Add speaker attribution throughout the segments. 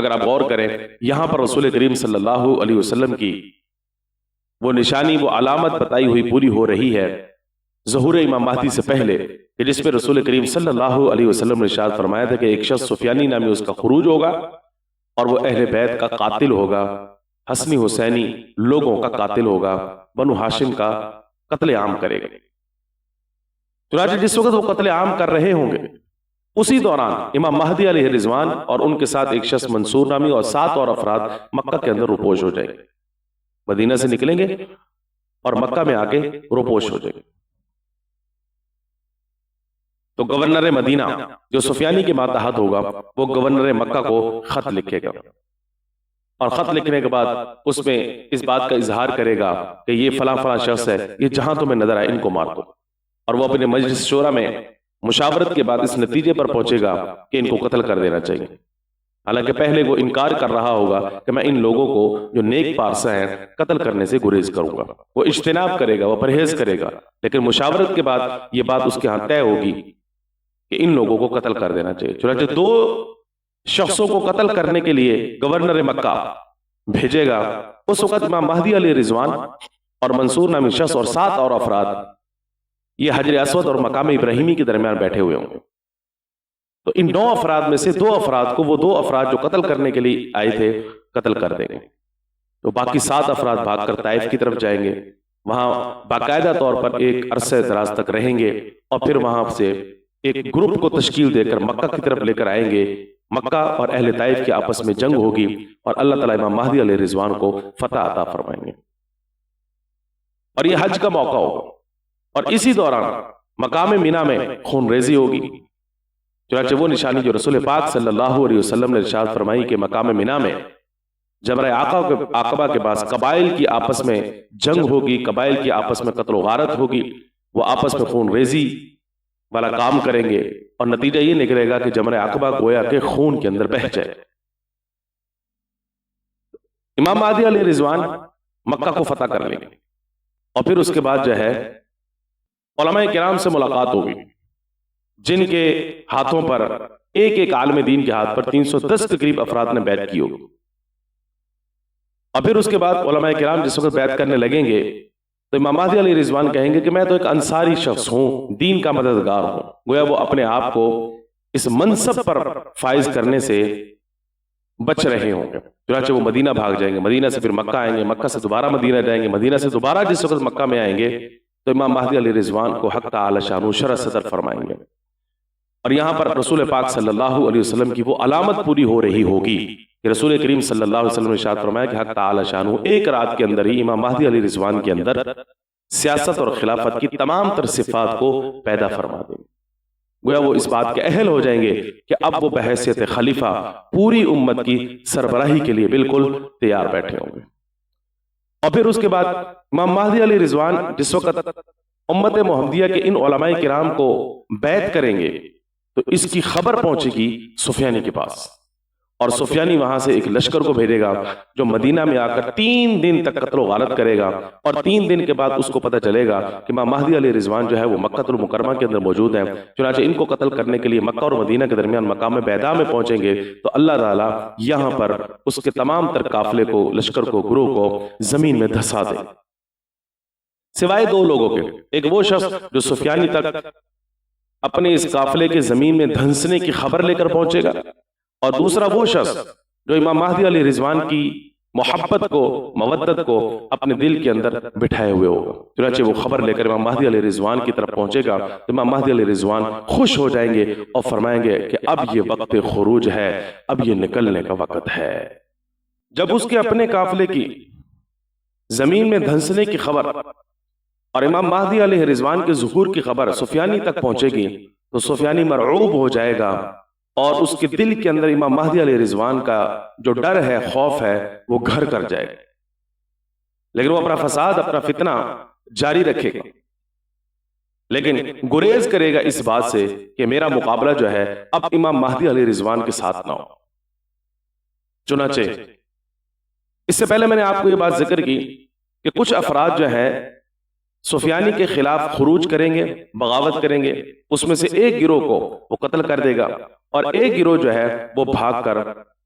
Speaker 1: اگر آپ غور کریں یہاں پر رسول کریم صلی اللہ علیہ وسلم کی وہ نشانی، وہ علامت بتائی ہوئی پوری ہو رہی ہے ظہور امام مہدی سے پہلے، کہ جس میں رسول کریم صلی اللہ علیہ وسلم نے ارشاد فرمایا تھا کہ ایک شخص سفیانی نامی اس کا خروج ہوگا اور وہ اہل بیت کا قاتل ہوگا، حسنی حسینی لوگوں کا قاتل ہوگا، بنو ہاشم کا قتل عام کرے گا۔ چنانچہ جس وقت وہ قتل عام کر رہے ہوں گے اسی دوران امام مہدی علیہ رضوان اور ان کے ساتھ ایک شخص منصور نامی اور 7 اور افراد مکہ کے اندر روپوش ہو جائیں گے، مدینہ سے نکلیں گے اور مکہ میں آ کے روپوش ہو جائیں گے۔ تو گورنر مدینہ جو سفیانی کے ماتحت ہوگا وہ گورنر مکہ کو خط لکھے گا، اور خط لکھنے کے بعد اس میں اس بات کا اظہار کرے گا کہ یہ فلاں فلاں شخص ہے، یہ جہاں تمہیں نظر آئے ان کو مار دو، اور وہ اپنے مجلس شورا میں مشاورت کے بعد اس نتیجے پر پہنچے گا کہ ان کو قتل کر دینا چاہیے۔ حالانکہ پہلے وہ انکار کر رہا ہوگا کہ میں ان لوگوں کو جو نیک پارسہ ہیں قتل کرنے سے گریز کروں گا، وہ اجتناب کرے گا، وہ پرہیز کرے گا، لیکن مشاورت کے بعد یہ بات اس کے ہاں طے ہوگی کہ ان لوگوں کو قتل کر دینا چاہیے۔ چنانچہ 2 شخصوں کو قتل کرنے کے لیے گورنر مکہ بھیجے گا۔ اس وقت امام مہدی علیہ رضوان اور منصور نامی شخص اور 7 اور افراد یہ حجر اسود اور مقام ابراہیمی کے درمیان بیٹھے ہوئے ہوں گے۔ تو ان 9 افراد میں سے 2 افراد کو وہ 2 افراد جو قتل کرنے کے لیے آئے تھے قتل کر دیں گے، تو باقی 7 افراد بھاگ کر طائف کی طرف جائیں گے، وہاں باقاعدہ طور پر ایک عرصہ دراز تک رہیں گے، اور پھر وہاں سے ایک گروپ کو تشکیل دے کر مکہ کی طرف لے کر آئیں گے۔ مکہ اور اہل طائف کے آپس میں جنگ ہوگی اور اللہ تعالیٰ امام مہدی علیہ رضوان کو فتح عطا فرمائیں گے، اور یہ حج کا موقع ہوگا، اور اسی دوران مقام مینا میں خون ریزی ہوگی۔ چنانچہ وہ نشانی جو رسول پاک صلی اللہ علیہ وسلم نے ارشاد فرمائی کہ مقام مینا میں جمرہ عقبہ کے پاس قبائل کی آپس میں جنگ ہوگی، قبائل کی آپس میں قتل و غارت ہوگی، وہ آپس میں خون ریزی والا کام کریں گے، اور نتیجہ یہ نکلے گا کہ جمرہ عقبہ گویا کہ خون کے اندر بہہ جائے۔ امام مہدی علیہ رضوان مکہ کو فتح کر لیں گے، اور پھر اس کے بعد جو ہے علماء کرام سے ملاقات ہوگی، جن کے ہاتھوں پر ایک عالم دین کے ہاتھ پر 310 کے قریب افراد نے بیعت کی ہوگی۔ اور پھر اس کے بعد علماء کرام جس وقت بیعت کرنے لگیں گے تو امام مہدی علیہ رضوان کہیں گے کہ میں تو ایک انصاری شخص ہوں، دین کا مددگار ہوں، گویا وہ اپنے آپ کو اس منصب پر فائز کرنے سے بچ رہے ہوں گے۔ چنانچہ وہ مدینہ بھاگ جائیں گے، مدینہ سے پھر مکہ آئیں گے، مکہ سے دوبارہ مدینہ جائیں گے، مدینہ سے دوبارہ جس وقت مکہ میں آئیں گے تو امام مہدی علیہ رضوان کو حق تعالی شانہ شرح صدر فرمائیں گے، اور یہاں پر رسول پاک صلی اللہ علیہ وسلم کی وہ علامت پوری ہو رہی ہوگی کہ رسول کریم صلی اللہ علیہ وسلم نے ارشاد فرمایا کہ حق تعالی شانہ ایک رات کے اندر ہی امام مہدی علیہ رضوان کے اندر سیاست اور خلافت کی تمام تر صفات کو پیدا فرما دیں گے، گویا وہ اس بات کے اہل ہو جائیں گے کہ اب وہ بحیثیت خلیفہ پوری امت کی سربراہی کے لیے بالکل تیار بیٹھے ہوں گے۔ اور پھر اس کے بعد امام مہدی علیہ رضوان جس وقت امت محمدیہ کے ان علماء کرام کو بیعت کریں گے تو اس کی خبر پہنچے گی سفیانی کے پاس، اور سفیانی وہاں سے ایک لشکر کو بھیجے گا جو مدینہ میں آ کر 3 دن تک قتل و غارت کرے گا، اور 3 دن کے بعد اس کو پتہ چلے گا کہ امام مہدی علیہ رضوان جو ہے وہ مکہ المکرمہ کے اندر موجود ہیں۔ چنانچہ ان کو قتل کرنے کے لیے مکہ اور مدینہ کے درمیان مقام بیدا میں پہنچیں گے تو اللہ تعالیٰ یہاں پر اس کے تمام تر قافلے کو، لشکر کو، گروہ کو زمین میں دھسا دے، سوائے 2 لوگوں کے۔ ایک وہ شخص جو سفیانی تک اپنے اس قافلے کے زمین میں دھنسنے کی خبر لے کر پہنچے گا، اور دوسرا وہ شخص جو امام مہدی علیہ رضوان کی محبت کو، مودت کو اپنے دل کے اندر بٹھائے ہوئے ہوگا۔ چنانچہ وہ خبر لے کر امام مہدی علیہ رضوان کی طرف پہنچے گا تو امام مہدی علیہ رضوان خوش ہو جائیں گے اور فرمائیں گے کہ اب یہ وقت خروج ہے، اب یہ نکلنے کا وقت ہے۔ جب اس کے اپنے قافلے کی زمین میں دھنسنے کی خبر اور امام مہدی علیہ رضوان کے ظہور کی خبر سفیانی تک پہنچے گی تو سفیانی مرعوب ہو جائے گا، اور اس کے دل کے اندر امام مہدی علیہ رضوان کا جو ڈر ہے، خوف ہے، وہ گھر کر جائے گا، لیکن وہ اپنا فساد، اپنا فتنہ جاری رکھے گا، لیکن گریز کرے گا اس بات سے کہ میرا مقابلہ جو ہے اب امام مہدی علیہ رضوان کے ساتھ نہ ہو۔ چنانچہ اس سے پہلے میں نے آپ کو یہ بات ذکر کی کہ کچھ افراد جو ہیں سفیانی کے خلاف خروج کریں گے، بغاوت کریں گے، اس میں سے ایک گروہ کو وہ قتل کر دے گا، اور ایک گروہ جو ہے وہ بھاگ کر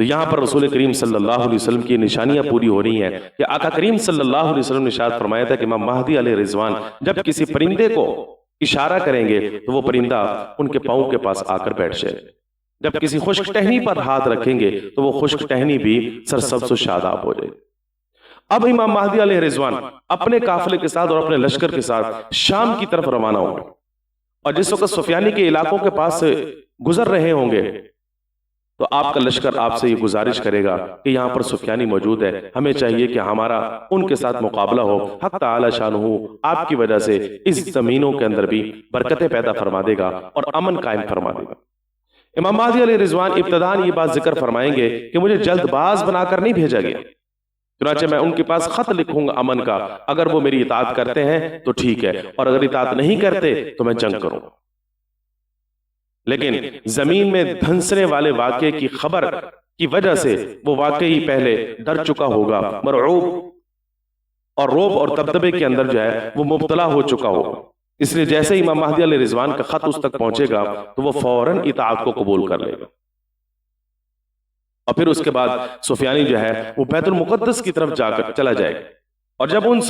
Speaker 1: تو یہاں پر رسول کریم صلی اللہ علیہ وسلم کی نشانیاں پوری ہو رہی ہیں کہ آقا کریم صلی اللہ علیہ وسلم نے ارشاد فرمایا تھا کہ امام مہدی علیہ رضوان جب کسی پرندے کو اشارہ کریں گے تو وہ پرندہ ان کے پاؤں کے پاس آ کر بیٹھ جائے، جب کسی خشک ٹہنی پر ہاتھ رکھیں گے تو وہ خشک ٹہنی بھی سرسبز و شاداب ہو جائے۔ اب امام مہدی علیہ رضوان اپنے قافلے کے ساتھ اور اپنے لشکر کے ساتھ شام کی طرف روانہ ہوں گے، اور جس وقت سفیانی کے علاقوں کے پاس سے گزر رہے ہوں گے تو آپ کا لشکر آپ سے یہ گزارش کرے گا کہ یہاں پر سفیانی موجود ہے، ہمیں چاہیے کہ ہمارا ان کے ساتھ مقابلہ ہو، حق تعالی شانہ آپ کی وجہ سے اس زمینوں کے اندر بھی برکتیں پیدا فرما دے گا اور امن قائم فرما دے گا۔ امام مہدی علیہ رضوان ابتداءً یہ بات ذکر فرمائیں گے کہ مجھے جلد باز بنا کر نہیں بھیجا گیا، چنانچہ میں ان کے پاس خط لکھوں گا امن کا، اگر وہ میری اطاعت کرتے ہیں تو ٹھیک ہے، اور اگر اطاعت نہیں کرتے تو میں جنگ کروں۔ لیکن زمین میں دھنسنے والے واقعے کی خبر کی وجہ سے وہ واقعی پہلے ڈر چکا ہوگا، مرعوب اور روب اور دبدبے کے اندر جو ہے وہ مبتلا ہو چکا ہوگا، اس لیے جیسے امام مہدی علیہ رضوان کا خط اس تک پہنچے گا تو وہ فوراً اطاعت کو قبول کر لے گا، اور پھر اس کے بعد سفیانی جو ہے وہ بیت المقدس کی طرف جا کر چلا جائے گا، اور جب ان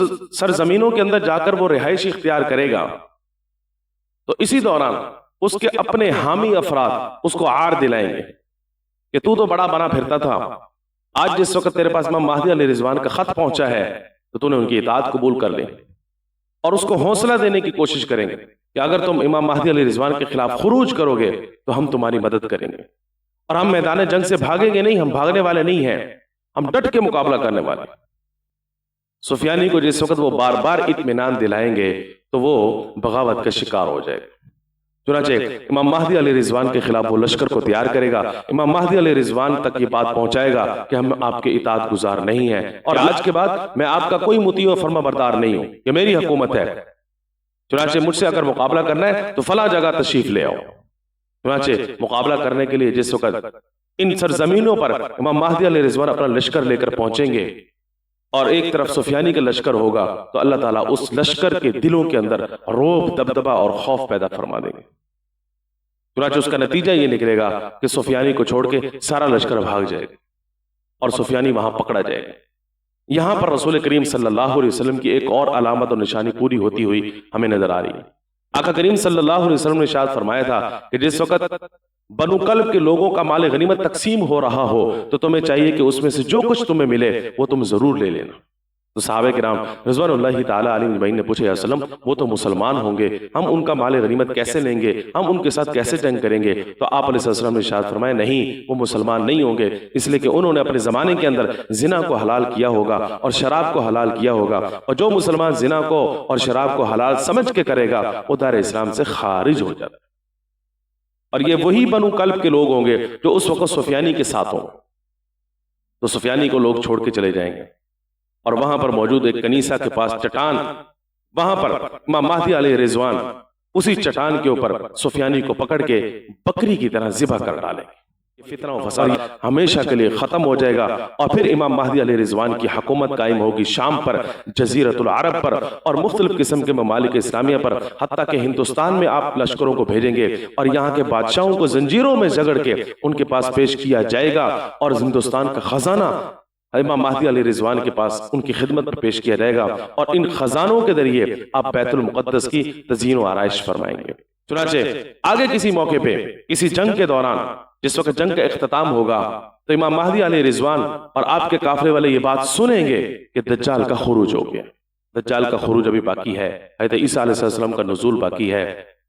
Speaker 1: سرزمینوں کے اندر جا کر وہ رہائش اختیار کرے گا تو اسی دوران اس کے اپنے حامی افراد اس کو عار دلائیں گے کہ تو بڑا بنا پھرتا تھا، آج جس وقت تیرے پاس امام مہدی علیہ رضوان کا خط پہنچا ہے تو نے ان کی اطاعت قبول کر لے، اور اس کو حوصلہ دینے کی کوشش کریں گے کہ اگر تم امام مہدی علیہ رضوان کے خلاف خروج کرو گے تو ہم تمہاری مدد کریں گے، اور ہم میدان جنگ سے بھاگیں گے نہیں، ہم بھاگنے والے نہیں ہیں، ہم ڈٹ کے مقابلہ کرنے والے۔ سفیانی کو جس وقت وہ بار بار اطمینان دلائیں گے تو وہ بغاوت کا شکار ہو جائے گا، چنانچہ امام مہدی علیہ رضوان کے خلاف وہ لشکر کو تیار کرے گا، امام مہدی علیہ رضوان تک یہ بات پہنچائے گا کہ ہم آپ کے اطاعت گزار نہیں ہیں، اور آج کے بعد میں آپ کا کوئی مطیع و فرما بردار نہیں ہوں، یہ میری حکومت ہے، چنانچہ مجھ سے اگر مقابلہ کرنا ہے تو فلاں جگہ تشریف لے آؤ۔ چنانچہ مقابلہ کرنے کے لیے جس وقت ان سرزمینوں پر امام مہدی علیہ رضوان اپنا لشکر لے کر پہنچیں گے اور ایک طرف سفیانی کا لشکر ہوگا تو اللہ تعالیٰ اس لشکر کے دلوں کے اندر روب، دبدبہ اور خوف پیدا فرما دیں گے، چنانچہ اس کا نتیجہ یہ نکلے گا کہ سفیانی کو چھوڑ کے سارا لشکر بھاگ جائے گا اور سفیانی وہاں پکڑا جائے گا۔ یہاں پر رسول کریم صلی اللہ علیہ وسلم کی ایک اور علامت اور نشانی پوری ہوتی ہوئی ہمیں نظر آ رہی ہے۔ آقا کریم صلی اللہ علیہ وسلم نے ارشاد فرمایا تھا کہ جس وقت بنو کلب کے لوگوں کا مال غنیمت تقسیم ہو رہا ہو تو تمہیں چاہیے کہ اس میں سے جو کچھ تمہیں ملے وہ تم ضرور لے لینا۔ تو صحابہ کرام رضوان اللہ تعالی علیہم اجمعین نے پوچھا یا وسلم وہ تو مسلمان ہوں گے، ہم ان کا مال غنیمت کیسے لیں گے، ہم ان کے ساتھ کیسے جنگ کریں گے؟ تو آپ علیہ السلام نے ارشاد فرمایا نہیں، وہ مسلمان نہیں ہوں گے، اس لیے کہ انہوں نے اپنے زمانے کے اندر زنا کو حلال کیا ہوگا اور شراب کو حلال کیا ہوگا، اور جو مسلمان زنا کو اور شراب کو حلال سمجھ کے کرے گا وہ دار اسلام سے خارج ہو جاتا ہے، اور یہ وہی بنو کلب کے لوگ ہوں گے جو اس وقت سفیانی کے ساتھ ہوں۔ تو سفیانی کو لوگ چھوڑ کے چلے جائیں گے، اور وہاں پر موجود ایک کنیسہ کے پاس چٹان، وہاں پر امام مہدی علیہ رضوان اسی چٹان کے اوپر سفیانی کو پکڑ کے بکری کی طرح ذبح کر ڈالیں گے۔ فتنہ و فساد ہمیشہ کے لیے ختم ہو جائے گا، اور پھر امام مہدی علیہ رضوان کی حکومت قائم ہوگی شام پر، جزیرۃ العرب پر، اور مختلف قسم کے ممالک اسلامیہ پر، حتیٰ کہ ہندوستان میں آپ لشکروں کو بھیجیں گے اور یہاں کے بادشاہوں کو زنجیروں میں جگڑ کے ان کے پاس پیش کیا جائے گا، اور ہندوستان کا خزانہ امام مہدی علیہ رضوان کے پاس ان کی خدمت پر پیش کیا جائے گا، اور ان خزانوں کے ذریعے آپ بیت المقدس کی تزیین و آرائش فرمائیں گے۔ چنانچہ آگے کسی موقع پہ کسی جنگ کے دوران جس وقت جنگ کا اختتام ہوگا تو امام مہدی علیہ رضوان اور آپ کے قافلے والے یہ بات سنیں گے کہ دجال کا خروج ہو گیا۔ دجال کا خروج ابھی باقی ہے، حضرت عیسیٰ علیہ السلام کا نزول باقی ہے۔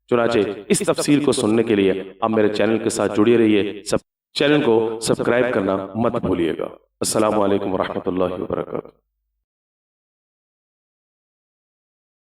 Speaker 1: چنانچہ اس تفصیل کو سننے کے لیے آپ میرے چینل کے ساتھ جڑے رہیے، چینل کو سبسکرائب کرنا مت بھولیے گا۔ السلام علیکم ورحمۃ اللہ وبرکاتہ۔